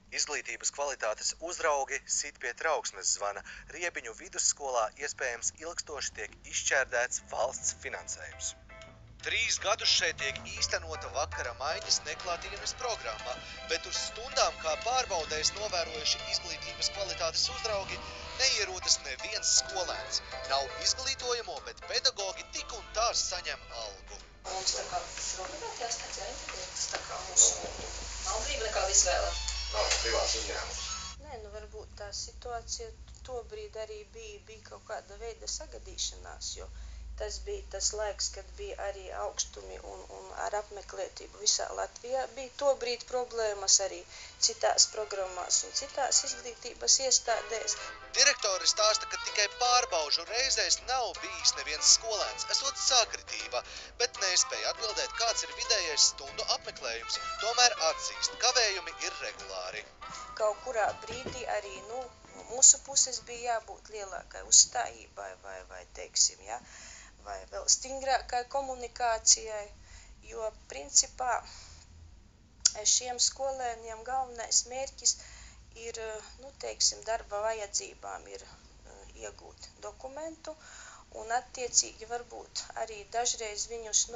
Izglītības kvalitātes uzraugi sit pie trauksmes zvana. Riebiņu vidusskolā iespējams ilgstoši tiek izšķērdēts valsts finansējums. 3 gadus šeit tiek īstenota vakara maiņas neklātienes programma, bet uz stundām kā pārbaudēs novērojuši izglītības kvalitātes uzraugi, neierodas neviens skolēns. Nav izglītojamo, bet pedagogi tik un tā saņem algu. Mums tā kā obligāti jāsniedz jāintegrēt, tā kā mūsu nav brīva nekāda izvēle. Nav privāts uzņēmums. Nē, varbūt tā situācija tobrīd arī bija kaut kāda veida sagadīšanās, jo tas bija tas laiks, kad bija arī augstumi un ar apmeklētību visā Latvijā. Bija tobrīd problēmas arī citās programmās un citās izglītības iestādēs. Direktori stāsta, ka tikai pārbaužu reizēs nav bijis neviens skolēns, esot sakritība, bet nespēja atbildēt, kāds ir vidējais stundu apmeklējums. Tomēr atzīst, kavējumi ir regulāri. Kaut kurā brīdī arī, no mūsu puses bija jābūt lielākai uzstājībai vai teiksim, ja, vai vēl stingrākai komunikācijai, jo principā šiem skolēniem galvenais mērķis ir, teiksim, darba vajadzībām ir iegūt dokumentu, un attiecīgi varbūt arī dažreiz viņus,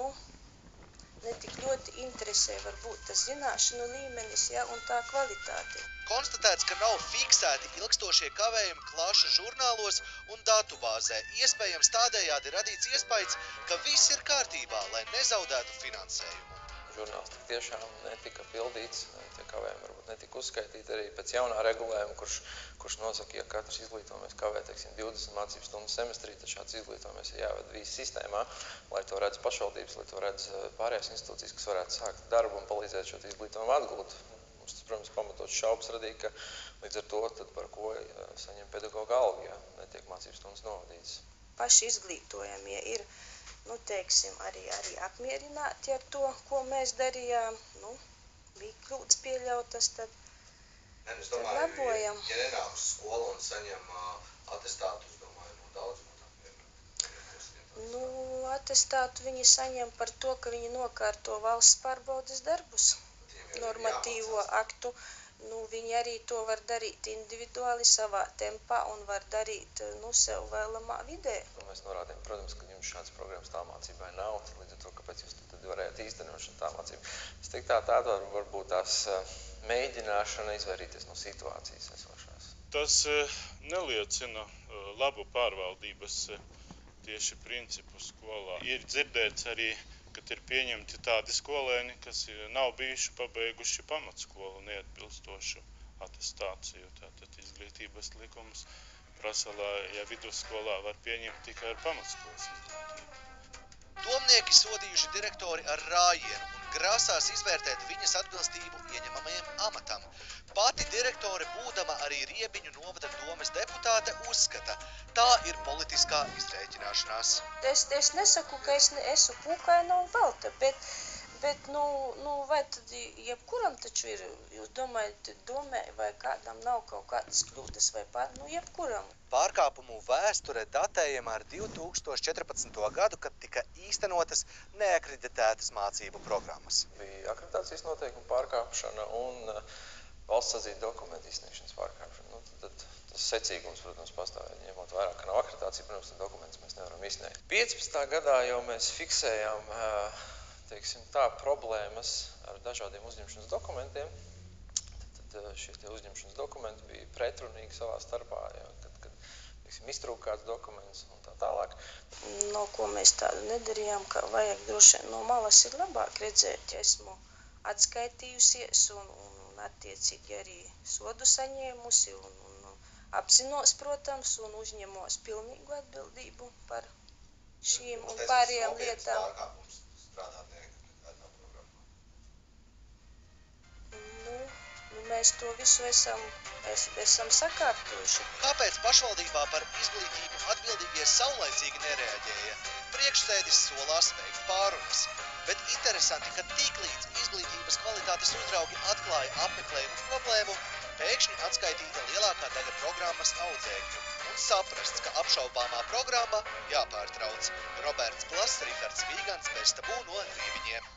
netik ļoti interesē varbūt tas zināšanu līmenis, ja, un tā kvalitāte. Konstatēts, ka nav fiksēti ilgstošie kavējumi klašu žurnālos un datubāzē. Iespējams tādējādi radīts iespējas, ka viss ir kārtībā, lai nezaudētu finansējumu. Žurnāls tik tiešām netika pildīts, tie kavējumi varbūt netika uzskaitīti arī pēc jaunā regulējuma, kurš nosaka, ja katrs izglītojamies kavē, 20 mācību stundu semestrī, tad šāds izglītojamies ir jāved visi sistēmā, lai to redz pašvaldības, lai to redz pārējās institūcijas, kas varētu sākt darbu un palīdzēt šo izglītojumu atgūt. Mums tas, protams, pamatots šaubas radīja, ka līdz ar to, tad par ko saņem pedagoga algu, ja netiek mācību stundas novadītas. Paši izglītojamie ir, teiksim, arī apmierināti ar to, ko mēs darījām. Bija kļūdas pieļautas, tad labojam. Ja nenāk uz skolu un saņem atestātu, es domāju, daudz no tām. Atestātu viņi saņem par to, ka viņi nokārto valsts pārbaudes darbus, normatīvo aktu. Viņi arī to var darīt individuāli savā tempā un var darīt sev vēlamā vidē. Mēs norādījām, protams, ka jums šāds programmas tālmācībai nav, līdz ar to, kāpēc jūs tad varējāt īstenot šo tālmācību. Es teiktu, tāda varbūt tās mēģināšana izvairīties no situācijas esošās. Tas neliecina labu pārvaldības tieši principu skolā. Ir dzirdēts arī, kad ir pieņemti tādi skolēni, kas nav bijuši pabeiguši pamatskolu neatbilstošu atestāciju. Tātad izglītības likums prasa, ja vidusskolā var pieņemt tikai ar pamatskolas izglītību. Domnieki sodījuši direktori ar rājienu un grasās izvērtēt viņas atbilstību ieņemamajam amatam. Pati direktore, būdama arī Riebiņu novada domes deputāte, uzskata, tā ir politiskā izrēķināšanās. Es nesaku, ka es esmu pūkaina un velta, bet vai tad jebkuram taču ir, jūs domājat, domē vai kādam nav kaut kādas kļūdas vai jebkuram. Pārkāpumu vēsture datējama ar 2014. gadu, kad tika īstenotas neakreditētas mācību programmas. Bija akreditācijas noteikuma pārkāpšana un valsts atzīta dokumentu izsniegšanas pārkāpšana. Tad tas secīgums, protams, pastāvēja, ņemot vērā, ka nav akreditācija, protams, dokumentus mēs nevaram izsniegt. 15. gadā jau mēs fiksējām problēmas ar dažādiem uzņemšanas dokumentiem. Tad šie uzņemšanas dokumenti bija pretrunīgi savā starpā, kad iztrūka kāds dokuments un tā tālāk. No ko mēs tādu nedarījām, ka vajag droši no malas ir labāk redzēt. Esmu atskaitījusies un attiecīgi arī sodu saņēmusi un apzinos, protams, un uzņemos pilnīgu atbildību par šīm un pārējām lietām. Mēs to visu esam sakārtojuši. Kāpēc pašvaldībā par izglītību atbildīgie saulaicīgi nereaģēja? Priekšsēdis solās veikt pārunas. Bet interesanti, ka tiklīdz izglītības kvalitātes uzraugi atklāja apmeklējumu problēmu, pēkšņi atskaitīta lielākā daļa programmas audzēkņu un saprasts, ka apšaubāmā programma jāpārtrauc. Roberts Klass, Rihards Vīgants, Bez tabū no Riebiņiem.